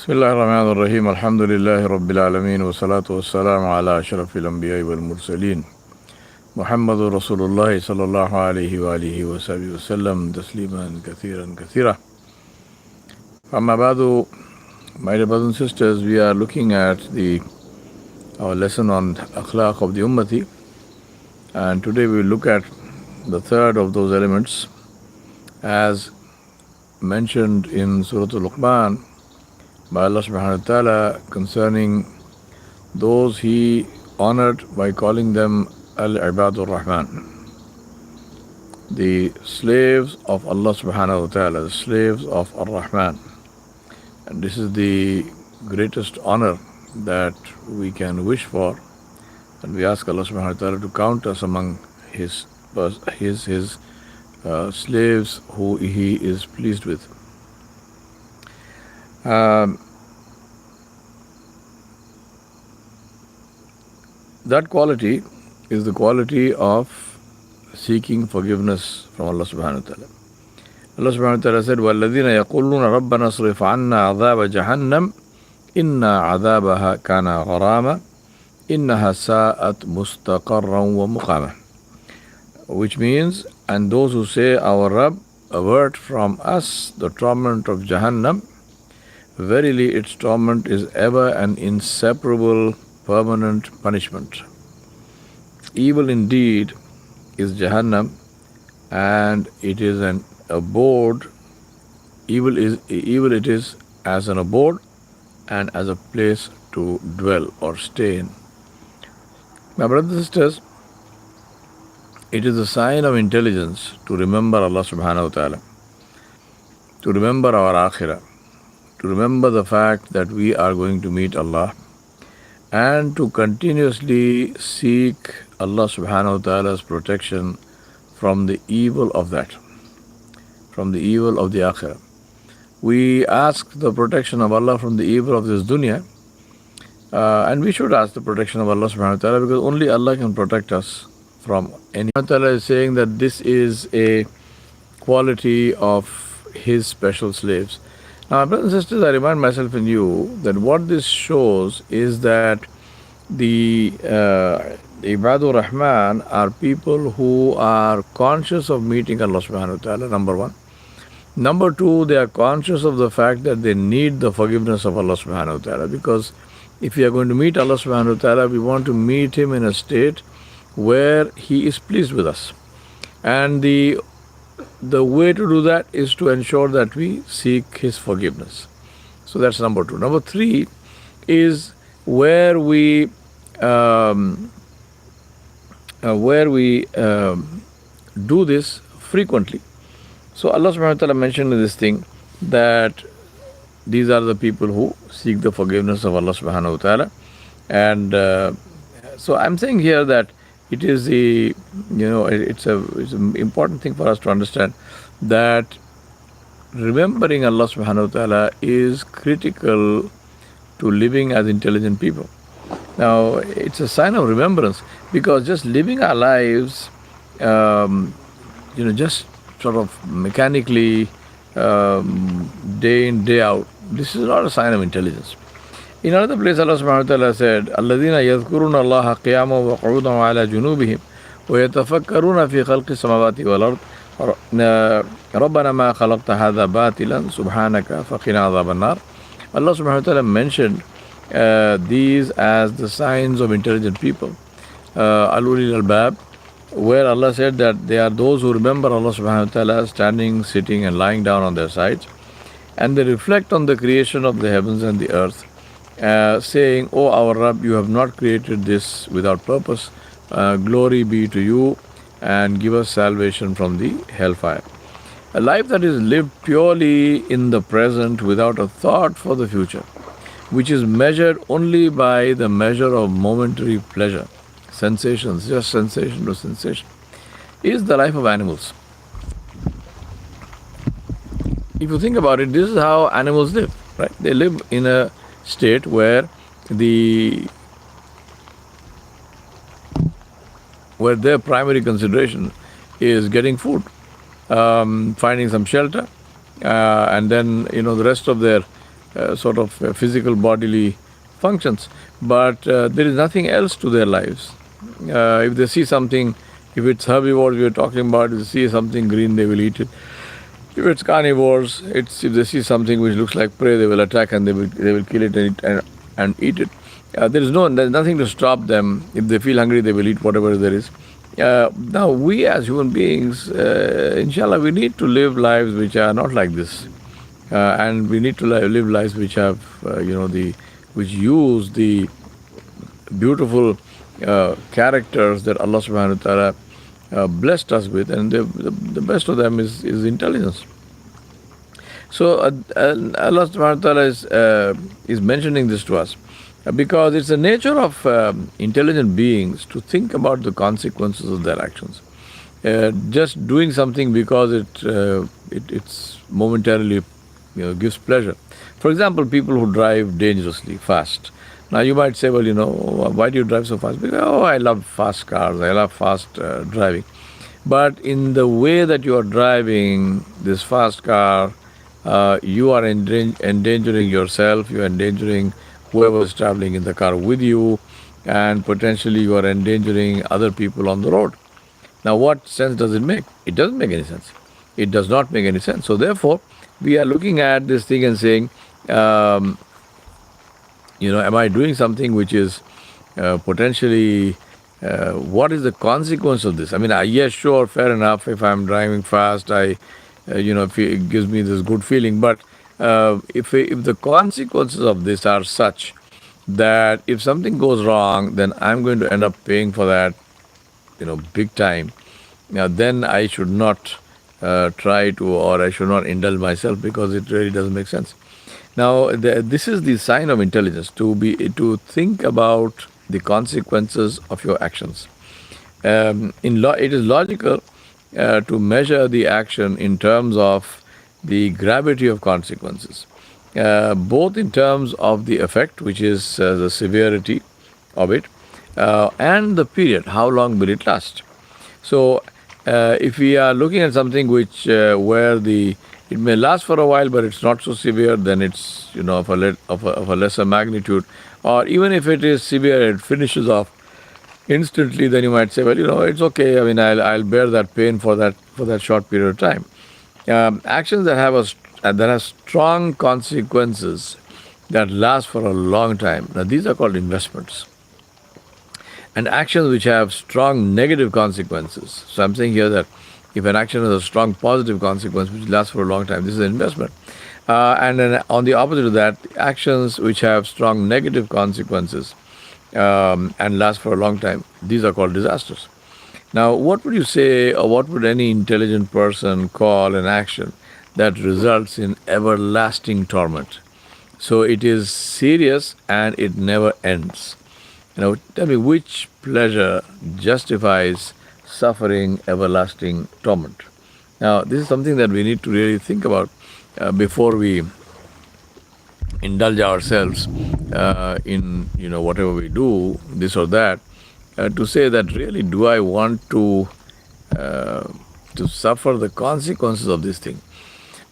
بسم الله الرحمن الرحيم الحمد لله رب العالمين والصلاة والسلام على أشرف الأنبياء والمرسلين محمد رسول الله صلى الله عليه وآله وصحبه وسلم تسليما كثيرا كثيرا. أما بعد, my dear brothers and sisters, we are looking at our lesson on Akhlaaq of the Ummati, and today we will look at the third of those elements as mentioned in Surah Al-Luqman by Allah subhanahu wa ta'ala concerning those He honored by calling them Al-Ibadur Rahman, the slaves of Allah subhanahu wa ta'ala, the slaves of Ar-Rahman. And this is the greatest honor that we can wish for, and we ask Allah subhanahu wa ta'ala to count us among His slaves who He is pleased with. That quality is the quality of seeking forgiveness from Allah subhanahu wa ta'ala. Allah subhanahu wa ta'ala said, وَالَّذِينَ يَقُولُونَ رَبَّنَا اصْرِفْ عَنَّا عَذَابَ جَهَنَّمَ إِنَّا عَذَابَهَا كَانَ غَرَامًا إِنَّهَا سَاءَتْ مُسْتَقَرًّا وَمُقَامًا. Which means, and those who say, Our Rabb, avert from us the torment of Jahannam. Verily its torment is ever an inseparable permanent punishment. Evil indeed is Jahannam, and it is an abode. Evil it is as an abode and as a place to dwell or stay in. My brothers and sisters, it is a sign of intelligence to remember Allah subhanahu wa ta'ala, to remember our akhirah, to remember the fact that we are going to meet Allah, and to continuously seek Allah subhanahu wa ta'ala's protection from the evil of that, from the evil of the akhirah. We ask the protection of Allah from the evil of this dunya, and we should ask the protection of Allah subhanahu wa ta'ala, because only Allah can protect us from any. Allah ta'ala is saying that this is a quality of His special slaves. Now, brothers and sisters, I remind myself and you that what this shows is that the Ibadur Rahman are people who are conscious of meeting Allah subhanahu wa ta'ala, number one. Number two, they are conscious of the fact that they need the forgiveness of Allah subhanahu wa ta'ala, because if we are going to meet Allah subhanahu wa ta'ala, we want to meet Him in a state where He is pleased with us. And the way to do that is to ensure that we seek His forgiveness. So that's number two. Number three is where we do this frequently. So Allah subhanahu wa ta'ala mentioned in this thing that these are the people who seek the forgiveness of Allah subhanahu wa ta'ala. And so I'm saying here that it is it's an important thing for us to understand that remembering Allah subhanahu wa ta'ala is critical to living as intelligent people. Now, it's a sign of remembrance, because just living our lives, just sort of mechanically, day in, day out, this is not a sign of intelligence. In another place, Allah subhanahu wa ta'ala said, الَّذِينَ يَذْكُرُونَ اللَّهَ قِيَامًا وَقُعُودًا وَعَلَى جُنُوبِهِمْ وَيَتَفَكَّرُونَ فِي خَلْقِ السَّمَاوَاتِ وَالْأَرْضِ رَبَّنَا مَا خَلَقْتَ هَذَا بَاطِلًا سُبْحَانَكَ فَقِنَا عَذَابَ النَّارِ. Allah subhanahu wa ta'ala mentioned these as the signs of intelligent people. Al-Ulil Al-Bab, where Allah said that they are those who remember Allah subhanahu wa ta'ala standing, sitting and lying down on their sides, and they reflect on the creation of the heavens and the earth, saying, O our Rabb, you have not created this without purpose. Glory be to you, and give us salvation from the hellfire. A life that is lived purely in the present without a thought for the future, which is measured only by the measure of momentary pleasure, sensations, just sensation to sensation, is the life of animals. If you think about it, this is how animals live, right? They live in a state where their primary consideration is getting food, finding some shelter, and then the rest of their sort of physical bodily functions, but there is nothing else to their lives. If they see something, if it's herbivores we are talking about, if they see something green, they will eat it. If it's carnivores, if they see something which looks like prey, they will attack and they will kill it and eat it. There's nothing to stop them. If they feel hungry, they will eat whatever there is. Now we as human beings, inshallah, we need to live lives which are not like this, and we need to live lives which have, which use the beautiful characters that Allah Subhanahu wa Taala blessed us with, and the best of them is intelligence. So Allah Subhanahu wa Taala is mentioning this to us because it's the nature of intelligent beings to think about the consequences of their actions. Just doing something because it's momentarily gives pleasure. For example, people who drive dangerously fast. Now you might say, well, why do you drive so fast? Because, I love fast cars, I love fast driving. But in the way that you are driving this fast car, you are endangering yourself, you are endangering whoever is traveling in the car with you, and potentially you are endangering other people on the road. Now what sense does it make? It doesn't make any sense. It does not make any sense. So therefore, we are looking at this thing and saying, am I doing something which is potentially, what is the consequence of this? I mean, yes, sure, fair enough. If I'm driving fast, if it gives me this good feeling. But if the consequences of this are such that if something goes wrong, then I'm going to end up paying for that, big time. Now, then I should not try to, or I should not indulge myself, because it really doesn't make sense. Now, this is the sign of intelligence, to think about the consequences of your actions. It is logical to measure the action in terms of the gravity of consequences, both in terms of the effect, which is the severity of it, and the period, how long will it last. So, if we are looking at something which where it may last for a while, but it's not so severe, then it's of a lesser magnitude. Or even if it is severe, it finishes off instantly, then you might say, well, it's okay. I mean, I'll bear that pain for that short period of time. Actions that have strong consequences that last for a long time. Now, these are called investments. And actions which have strong negative consequences. So I'm saying here that if an action has a strong positive consequence which lasts for a long time, this is an investment. And then on the opposite of that, actions which have strong negative consequences and last for a long time, these are called disasters. Now, what would you say, or what would any intelligent person call an action that results in everlasting torment? So it is serious and it never ends. Tell me, which pleasure justifies suffering everlasting torment? Now, this is something that we need to really think about before we indulge ourselves in whatever we do, this or that, to say that really, do I want to suffer the consequences of this thing?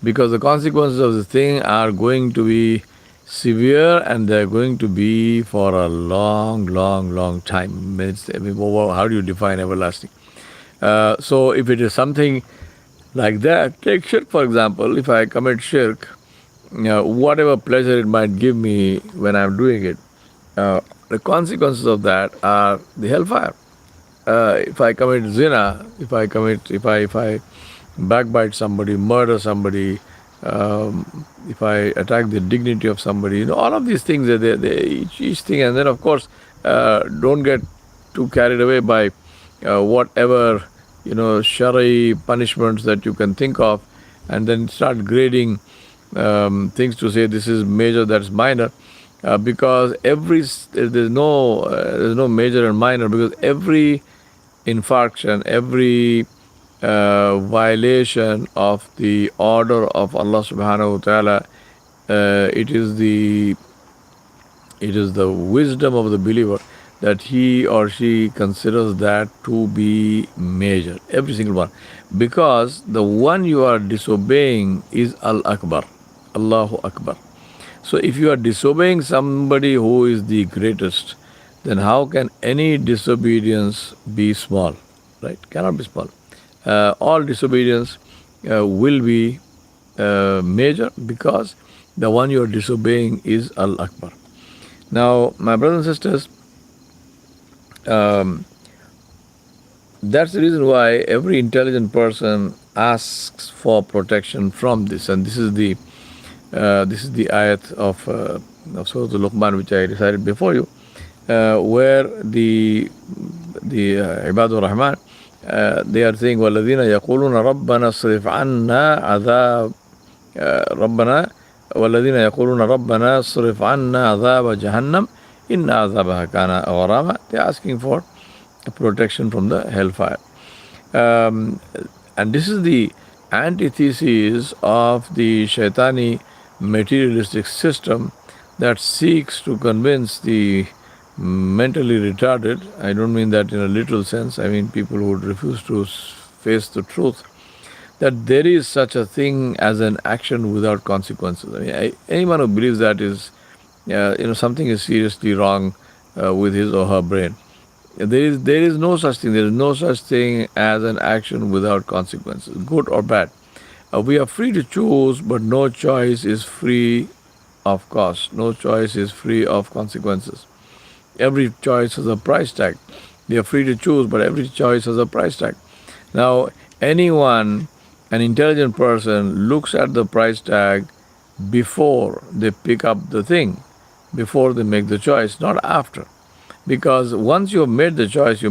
Because the consequences of this thing are going to be severe, and they're going to be for a long, long, long time. How do you define everlasting? So if it is something like that, take shirk for example. If I commit shirk, whatever pleasure it might give me when I'm doing it, the consequences of that are the hellfire. If I commit zina, if I backbite somebody, murder somebody, if I attack the dignity of somebody, all of these things, each thing, and then of course, don't get too carried away by whatever shari punishments that you can think of, and then start grading things to say this is major, that's minor, because there's no major and minor, because every infraction, every violation of the order of Allah Subhanahu wa Taala, it is the wisdom of the believer that he or she considers that to be major, every single one, because the one you are disobeying is Al-Akbar, Allahu Akbar. So if you are disobeying somebody who is the greatest, then how can any disobedience be small? Right? Cannot be small. All disobedience will be major because the one you are disobeying is Al Akbar. Now, my brothers and sisters, that's the reason why every intelligent person asks for protection from this, and this is the ayat of Surah Al-Luqman, which I recited before you, where the Ibadur Rahman, they are saying, وَالَّذِينَ يَقُولُونَ رَبَّنَا اصْرِفْ عَنَّا عَذَابَ رَبَّنَا وَالَّذِينَ يَقُولُونَ رَبَّنَا اصْرِفْ عَنَّا عَذَابَ جَهَنَّمَ إِنَّ عَذَابَهَا كَانَ غَرَامًا. They are asking for protection from the hellfire. And this is the antithesis of the shaitani materialistic system that seeks to convince the mentally retarded. I don't mean that in a literal sense, I mean people who refuse to face the truth, that there is such a thing as an action without consequences. I mean, anyone who believes that is, something is seriously wrong with his or her brain. There is no such thing. There is no such thing as an action without consequences, good or bad. We are free to choose, but no choice is free of cost. No choice is free of consequences. Every choice has a price tag. We are free to choose, but every choice has a price tag. Now, anyone, an intelligent person, looks at the price tag before they pick up the thing, before they make the choice, not after. Because once you have made the choice,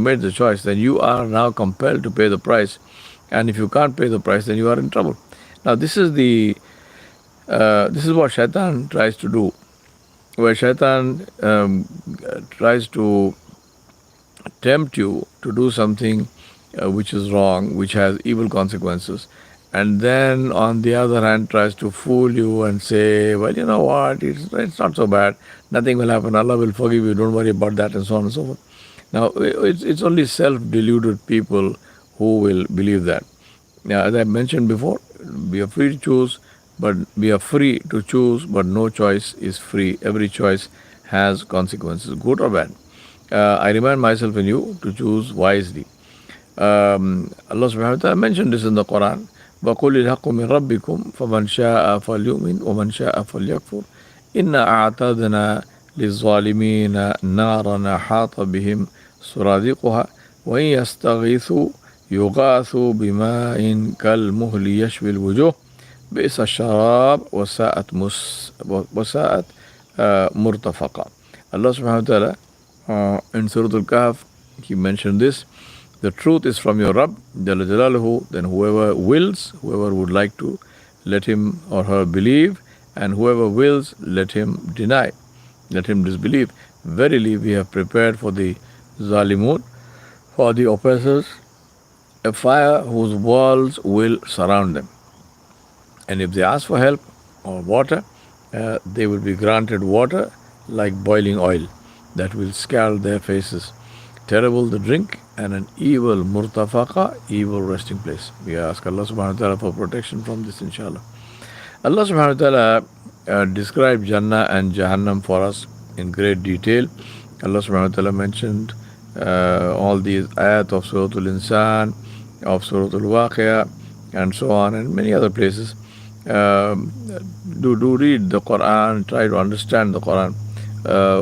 then you are now compelled to pay the price. And if you can't pay the price, then you are in trouble. Now, this is what Shaitan tries to do. Where Shaitan tries to tempt you to do something which is wrong, which has evil consequences. And then, on the other hand, tries to fool you and say, well, you know what, it's not so bad. Nothing will happen. Allah will forgive you. Don't worry about that, and so on and so forth. Now, it's only self-deluded people who will believe that. Now, as I mentioned before, we are free to choose, but no choice is free. Every choice has consequences, good or bad. I remind myself and you to choose wisely. Allah subhanahu wa ta'ala mentioned this in the Quran. وَقُلِ الْحَقُّ مِنْ رَبِّكُمْ فَمَنْ شَاءَ فَلْيُؤْمِنْ وَمَنْ شَاءَ فَلْيَكْفُرْ إِنَّا أَعْتَدْنَا لِلظَّالِمِينَ نَارًا أَحَاطَ بِهِمْ سُرَادِقُهَا وَإِنْ يَسْتَغِيثُوا يُغَاثُوا بِمَاءٍ كَالْمُهْلِ يَشْوِي الْوُجُوهَ بِئْسَ الشَّرَابُ وَسَاءَتْ مُرْتَفَقًا. Allah subhanahu wa ta'ala in Surah Al-Kahf, He mentioned this. The truth is from your Rabb, Jalla Jalaluhu. Then whoever would like to, let him or her believe, and whoever wills, let him deny, let him disbelieve. Verily, we have prepared for the Zalimun, for the oppressors, a fire whose walls will surround them. And if they ask for help or water, they will be granted water like boiling oil that will scald their faces. Terrible the drink, and an evil murtafaqa, evil resting place. We ask Allah subhanahu wa ta'ala for protection from this, inshallah. Allah subhanahu wa ta'ala described Jannah and Jahannam for us in great detail. Allah subhanahu wa ta'ala mentioned all these ayat of Surah Al-Insan, of Surah Al-Waqi'ah, and so on, and many other places. Do read the Quran, try to understand the Quran,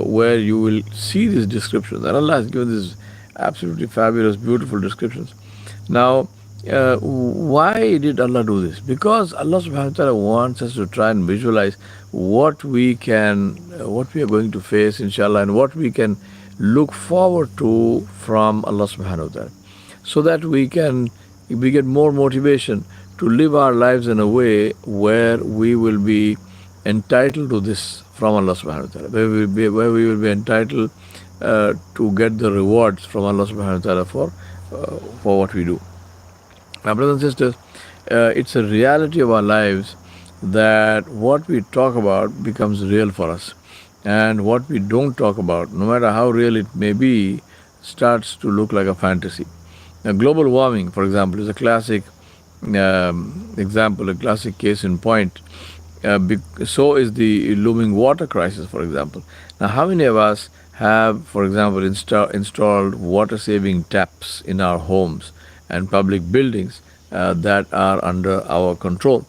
where you will see these descriptions. And Allah has given these absolutely fabulous, beautiful descriptions. Now, why did Allah do this? Because Allah subhanahu wa ta'ala wants us to try and visualize what we are going to face, inshallah, and what we can look forward to from Allah subhanahu wa ta'ala, so that we get more motivation to live our lives in a way where we will be entitled to this from Allah subhanahu wa ta'ala, where we will be entitled to get the rewards from Allah subhanahu wa ta'ala for what we do. My brothers and sisters, it's a reality of our lives that what we talk about becomes real for us, and what we don't talk about, no matter how real it may be, starts to look like a fantasy. Now, global warming, for example, is a classic example, a classic case in point. So is the looming water crisis, for example. Now, how many of us have, for example, installed water saving taps in our homes and public buildings that are under our control?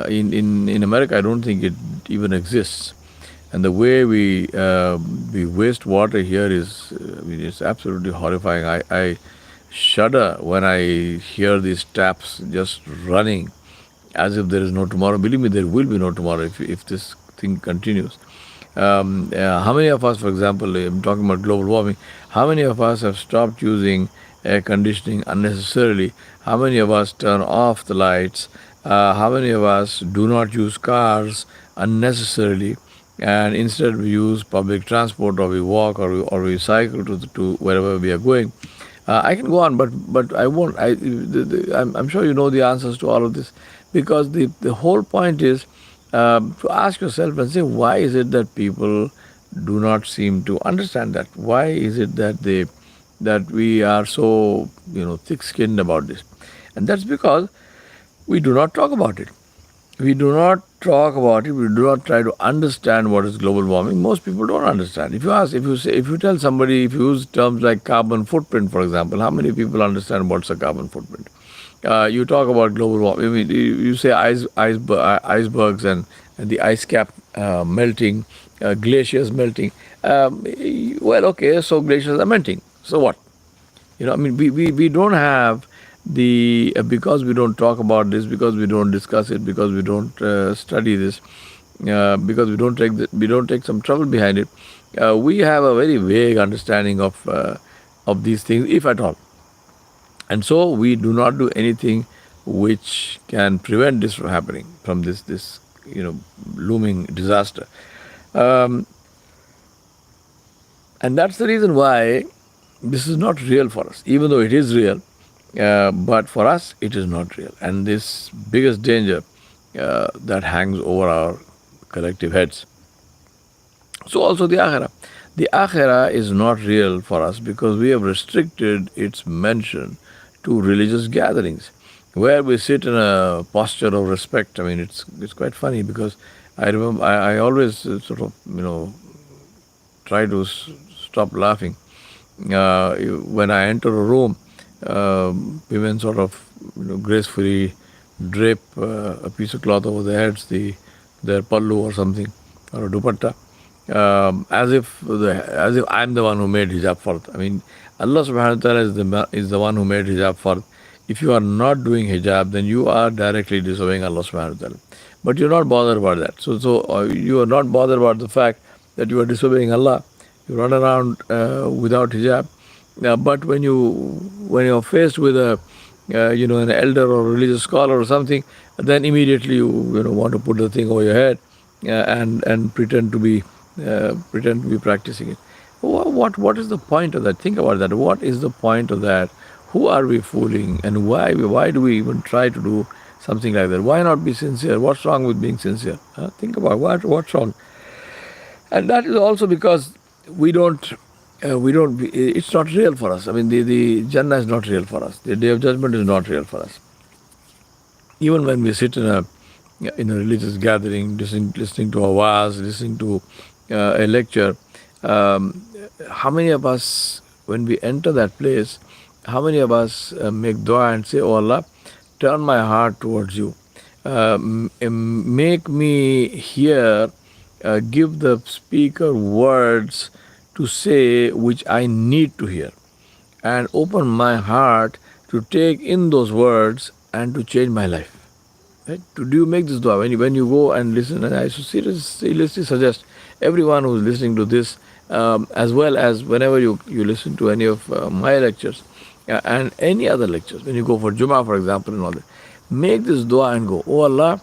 In America, I don't think it even exists. And the way we waste water here is, I mean, it's absolutely horrifying. I shudder when I hear these taps just running as if there is no tomorrow. Believe me, there will be no tomorrow if this thing continues. How many of us, for example, I'm talking about global warming, how many of us have stopped using air conditioning unnecessarily? How many of us turn off the lights? How many of us do not use cars unnecessarily? And instead we use public transport, or we walk, or we cycle to wherever we are going. I can go on, but I won't. I'm sure you know the answers to all of this, because the whole point is to ask yourself and say, why is it that people do not seem to understand that? Why is it that we are so thick-skinned about this? And that's because we do not talk about it. We do not talk about it. We do not try to understand what is global warming. Most people don't understand. If you ask, if you tell somebody, if you use terms like carbon footprint, for example, how many people understand what's a carbon footprint? You talk about global warming. I mean, you say icebergs and the ice cap melting, glaciers melting. Well, okay, so glaciers are melting. So what? I mean, we don't have because we don't talk about this, because we don't discuss it, because we don't study this, because we don't take some trouble behind it. We have a very vague understanding of these things, if at all. And so we do not do anything which can prevent this from happening, from this looming disaster. Um, and that's the reason why this is not real for us, even though it is real. But for us, it is not real. And this biggest danger that hangs over our collective heads. So also the Akhirah. The Akhirah is not real for us because we have restricted its mention to religious gatherings, where we sit in a posture of respect. I mean, it's quite funny, because I remember I always sort of try to stop laughing when I enter a room. Women sort of gracefully drape a piece of cloth over their heads, their pallu or something, or a dupatta, as if I'm the one who made hijab fard. I mean, Allah subhanahu wa ta'ala is the one who made hijab fard. If you are not doing hijab, then you are directly disobeying Allah subhanahu wa ta'ala. But you're not bothered about that. So you are not bothered about the fact that you are disobeying Allah. You run around without hijab. But when you're faced with an elder or religious scholar or something, then immediately you want to put the thing over your head and pretend to be practicing it. What is the point of that? Think about that. What is the point of that? Who are we fooling, and why do we even try to do something like that? Why not be sincere? What's wrong with being sincere? Think about what's wrong. And that is also because we don't. It's not real for us. I mean, the Jannah is not real for us. The Day of Judgment is not real for us. Even when we sit in a religious gathering, listening to a wa'az, listening to a lecture, how many of us, when we enter that place, how many of us make dua and say, "Oh Allah, turn my heart towards you. Make me hear, give the speaker words to say which I need to hear, and open my heart to take in those words and to change my life." Right? Do you make this dua when you go and listen? And I seriously suggest everyone who is listening to this, as well as whenever you listen to any of my lectures and any other lectures, when you go for Jummah, for example, and all that, make this dua and go, "Oh Allah,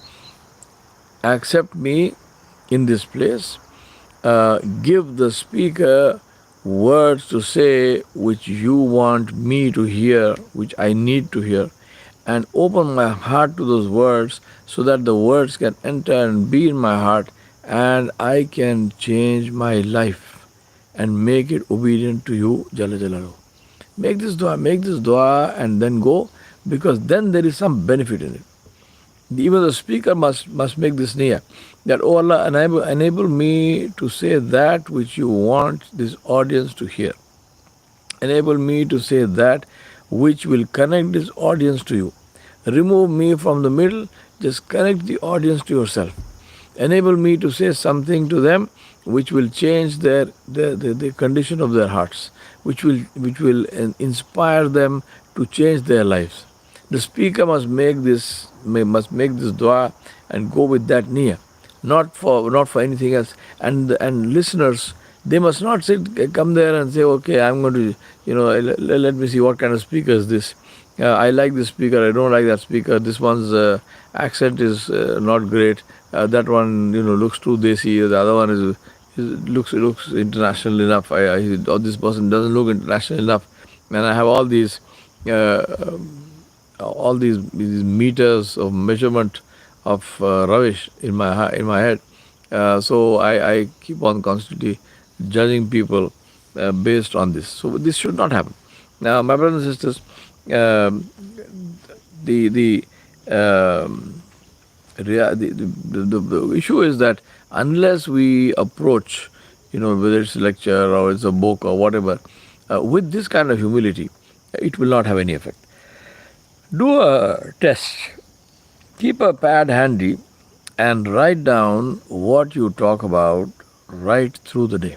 accept me in this place. Give the speaker words to say which you want me to hear, which I need to hear, and open my heart to those words so that the words can enter and be in my heart, and I can change my life and make it obedient to you, Jalla Jalaluhu." Make this dua, and then go, because then there is some benefit in it. Even the speaker must make this niyyah that, oh Allah, enable me to say that which you want this audience to hear. Enable me to say that which will connect this audience to you. Remove me from the middle, just connect the audience to yourself. Enable me to say something to them which will change the condition of their hearts, which will inspire them to change their lives. The speaker must make this dua and go with that niyyah, not for anything else. And listeners, they must not come there and say, okay, I'm going to, let me see what kind of speaker is this. I like this speaker, I don't like that speaker. This one's accent is not great. That one, looks too desi. The other one looks international enough. Or this person doesn't look international enough. And I have uh, all these meters of measurement of rubbish in my head. So I keep on constantly judging people based on this. So this should not happen. Now, my brothers and sisters, um, the um, the issue is that unless we approach, whether it's a lecture or it's a book or whatever, with this kind of humility, it will not have any effect. Do a test. Keep a pad handy and write down what you talk about right through the day.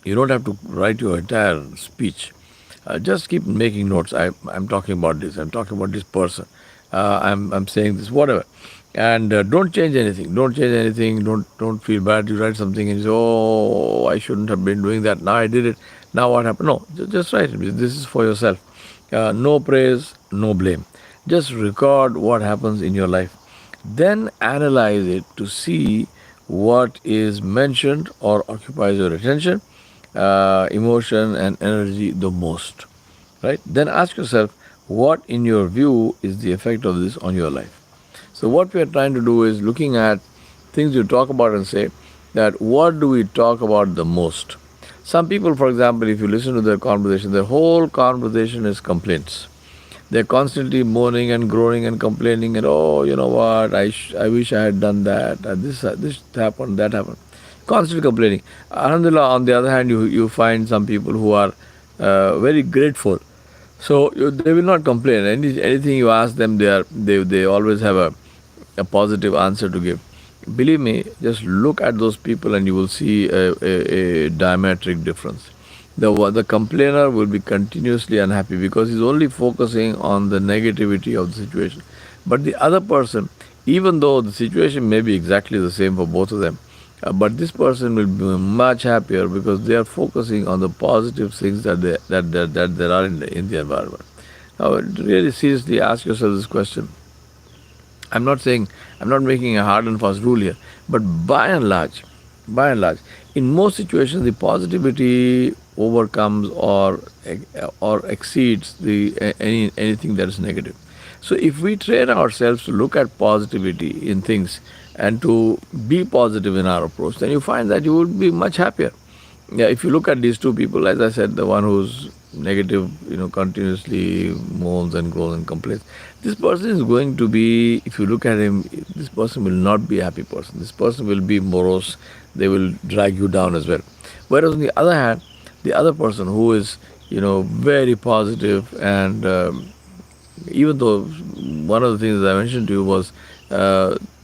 You don't have to write your entire speech. Just keep making notes. I'm talking about this. I'm talking about this person. I'm saying this, whatever. And don't change anything. Don't change anything. Don't feel bad. You write something and you say, oh, I shouldn't have been doing that. Now I did it. Now what happened? No, just write it. This is for yourself. No praise, no blame. Just record what happens in your life. Then analyze it to see what is mentioned or occupies your attention, emotion and energy the most. Right? Then ask yourself, what in your view is the effect of this on your life? So what we are trying to do is looking at things you talk about and say that what do we talk about the most? Some people, for example, if you listen to their conversation, their whole conversation is complaints. They're constantly moaning and groaning and complaining and, oh, you know what, I wish I had done that, this happened, that happened. Constantly complaining. Alhamdulillah, on the other hand, you find some people who are very grateful. So they will not complain. Anything you ask them, they always have a positive answer to give. Believe me, just look at those people and you will see a diametric difference. The complainer will be continuously unhappy because he's only focusing on the negativity of the situation. But the other person, even though the situation may be exactly the same for both of them, but this person will be much happier because they are focusing on the positive things that there are in the environment. Now, really seriously ask yourself this question. I'm not making a hard and fast rule here, but by and large, in most situations, the positivity overcomes or exceeds anything that is negative. So if we train ourselves to look at positivity in things and to be positive in our approach, then you find that you will be much happier. Yeah, if you look at these two people, as I said, the one who's negative, continuously moans and groans and complains, this person is going to be, if you look at him, this person will not be a happy person. This person will be morose. They will drag you down as well. Whereas on the other hand, the other person who is, very positive and even though one of the things that I mentioned to you was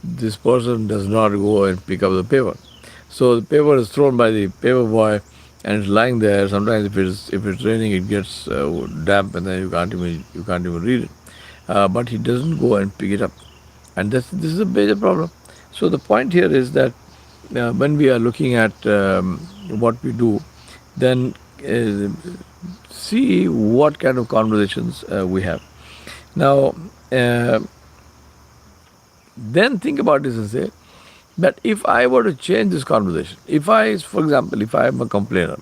this person does not go and pick up the paper. So the paper is thrown by the paper boy and it's lying there. Sometimes if it's raining, it gets damp and then you can't even read it. But he doesn't go and pick it up, and this is a major problem. So the point here is that when we are looking at what we do, then see what kind of conversations we have. Now, then think about this and say that if I were to change this conversation, for example, if I am a complainer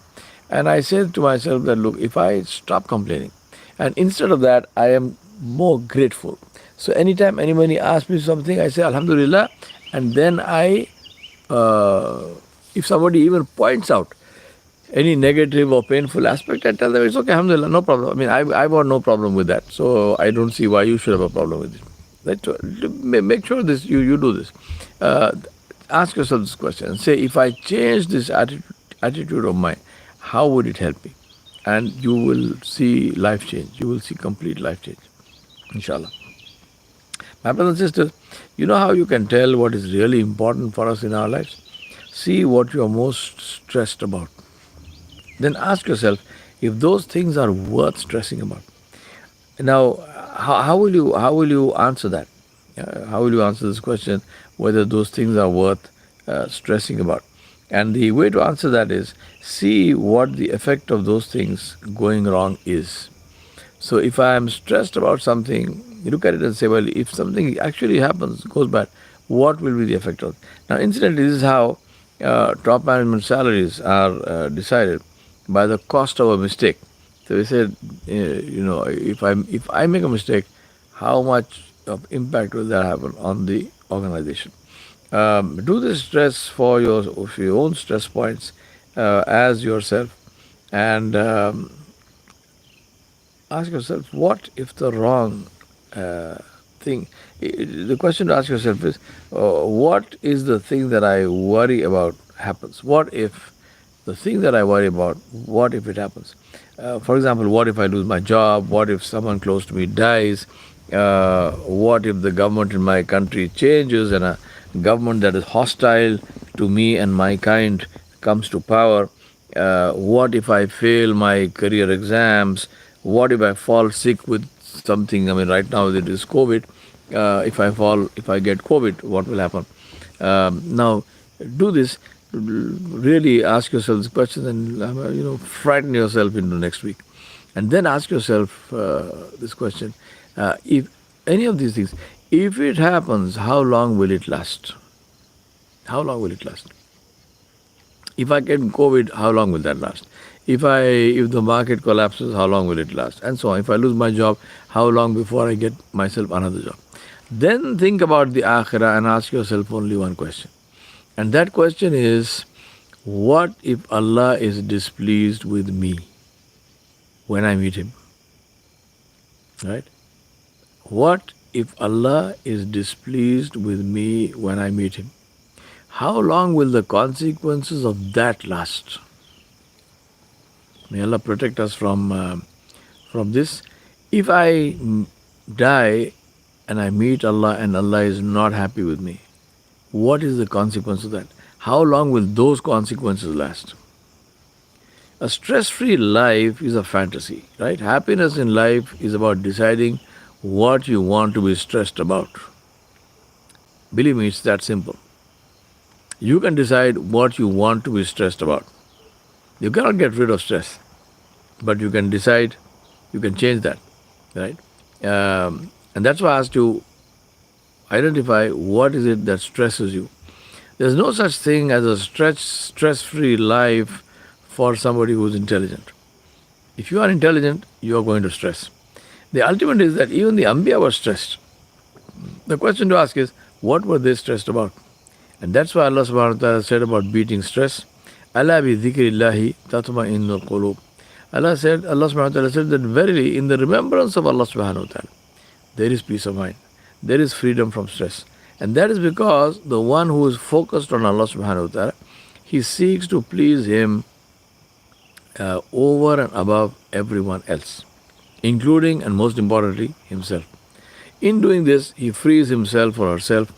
and I say to myself that, look, if I stop complaining and instead of that, I am more grateful. So anytime anybody asks me something, I say, Alhamdulillah, and then if somebody even points out any negative or painful aspect, I tell them it's okay, Alhamdulillah, no problem. I mean, I want no problem with that. So I don't see why you should have a problem with it. Make sure this you do this. Uh, Ask yourself this question and say, if I change this attitude of mine, how would it help me? And you will see life change. You will see complete life change, inshallah. My brothers and sisters, you know how you can tell what is really important for us in our lives? See what you are most stressed about. Then ask yourself if those things are worth stressing about. Now, how will you answer that? How will you answer this question? Whether those things are worth stressing about? And the way to answer that is see what the effect of those things going wrong is. So if I am stressed about something, you look at it and say, well, if something actually happens, goes bad, what will be the effect of it? Now, incidentally, this is how top management salaries are decided by the cost of a mistake. So we said, if I make a mistake, how much of impact will that happen on the organization? Do this stress for your own stress points as yourself, and ask yourself, what if the wrong thing? The question to ask yourself is, what is the thing that I worry about happens? What if the thing that I worry about, what if it happens? For example, what if I lose my job? What if someone close to me dies? What if the government in my country changes and a government that is hostile to me and my kind comes to power? What if I fail my career exams? What if I fall sick with something? I mean, right now it is COVID. If I get COVID, what will happen? Now, do this. Really ask yourself this question and frighten yourself into next week, and then ask yourself this question: if any of these things, if it happens, how long will it last? How long will it last? If I get COVID, how long will that last? If the market collapses, how long will it last? And so on. If I lose my job, how long before I get myself another job? Then think about the akhirah and ask yourself only one question. And that question is, what if Allah is displeased with me when I meet Him? Right? What if Allah is displeased with me when I meet Him? How long will the consequences of that last? May Allah protect us from this. If I die and I meet Allah and Allah is not happy with me, what is the consequence of that? How long will those consequences last? A stress-free life is a fantasy, right? Happiness in life is about deciding what you want to be stressed about. Believe me, it's that simple. You can decide what you want to be stressed about. You cannot get rid of stress, but you can decide, you can change that, right? And that's why I asked you, identify what is it that stresses you. There's no such thing as a stress-free life for somebody who's intelligent. If you are intelligent, you are going to stress. The ultimate is that even the Anbiya were stressed. The question to ask is, what were they stressed about? And that's why Allah subhanahu wa ta'ala said about beating stress, Ala bi dhikrillahi tatma'innul qulub. Allah subhanahu wa ta'ala said that verily in the remembrance of Allah subhanahu wa ta'ala, there is peace of mind. There is freedom from stress. And that is because the one who is focused on Allah subhanahu wa ta'ala, he seeks to please Him over and above everyone else, including and most importantly himself. In doing this, he frees himself or herself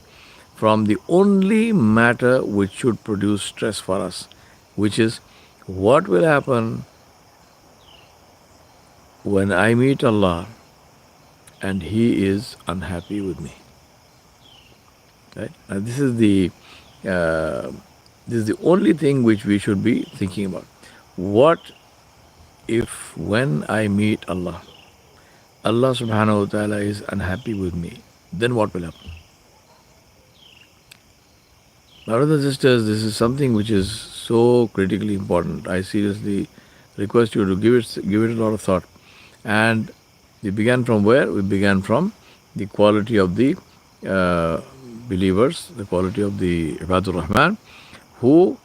from the only matter which should produce stress for us, which is what will happen when I meet Allah and He is unhappy with me. Right? Now this is the only thing which we should be thinking about. What if when I meet Allah, Allah subhanahu wa ta'ala is unhappy with me, then what will happen? My brothers and sisters, this is something which is so critically important. I seriously request you to give it a lot of thought. And we began from where? We began from the quality of the believers, the quality of the Ibadur Rahman, who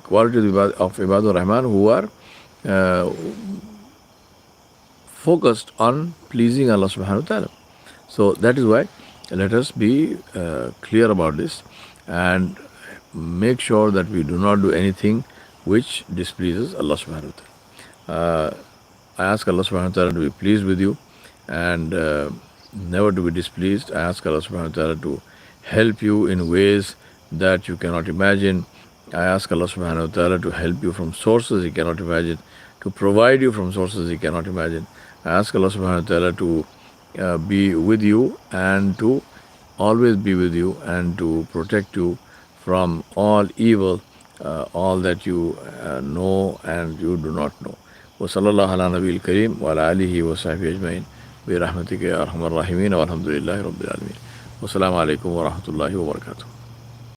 quality of Ibadur Rahman who are uh, focused on pleasing Allah subhanahu wa ta'ala. So that is why let us be clear about this and make sure that we do not do anything which displeases Allah subhanahu wa ta'ala. I ask Allah subhanahu wa ta'ala to be pleased with you and never to be displeased. I ask Allah subhanahu wa ta'ala to help you in ways that you cannot imagine. I ask Allah subhanahu wa ta'ala to help you from sources you cannot imagine, to provide you from sources you cannot imagine. I ask Allah subhanahu wa ta'ala to be with you and to always be with you and to protect you from all evil, all that you know and you do not know. وصلى الله على نبي الكريم وعلى آله وصحبه أجمعين برحمتك يا أرحم الراحمين والحمد لله رب العالمين. والسلام عليكم ورحمة الله وبركاته.